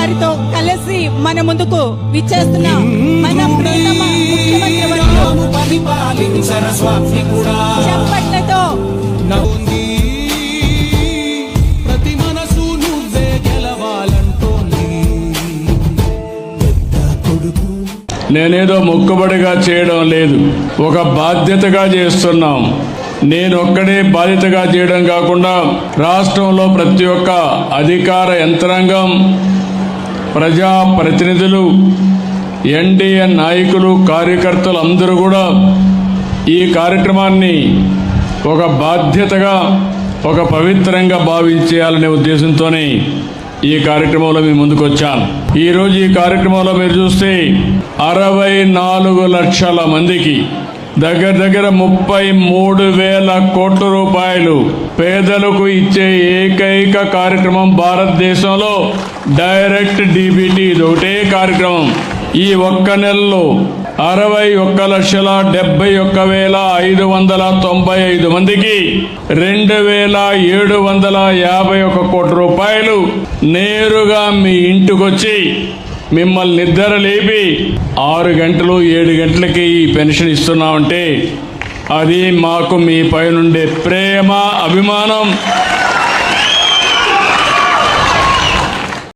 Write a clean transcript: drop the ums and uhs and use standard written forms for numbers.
గారితో కలిసి మన ముందుకు విచ్చేస్తున్న మన ప్రియతమ ముఖ్యమంత్రి చప్పట్లతో ప్రతి మనసు నువ్వే గెలవాలంటోంది. నేనేదో మొక్కుబడిగా చేయడం లేదు, ఒక బాధ్యతగా చేస్తున్నాం. నేను ఒక్కడే బాధ్యతగా చేయడం కాకుండా రాష్ట్రంలో ప్రతి ఒక్క అధికార యంత్రాంగం, ప్రజా ప్రతినిధులు, ఎన్డీఏ నాయకులు, కార్యకర్తలు అందరూ కూడా ఈ కార్యక్రమాన్ని ఒక బాధ్యతగా, ఒక పవిత్రంగా భావించేయాలనే ఉద్దేశంతోనే ఈ కార్యక్రమంలో మీ ముందుకు వచ్చాను. ఈరోజు ఈ కార్యక్రమంలో మీరు చూస్తే 64 లక్షల మందికి దగ్గర 33,000 కోట్ల రూపాయలు పేదలకు ఇచ్చే ఏకైక కార్యక్రమం భారతదేశంలో డైరెక్ట్ డీబీటీ. ఇది ఒకటే కార్యక్రమం. ఈ ఒక్క నెలలో 61,71,595 మందికి 2,751 కోట్ల రూపాయలు నేరుగా మీ ఇంటికొచ్చి మిమ్మల్ని నిద్ర లేపి 6 గంటలు 7 గంటలకి ఈ పెన్షన్ ఇస్తున్నామంటే అది మాకు మీ పైనుండే ప్రేమ, అభిమానం,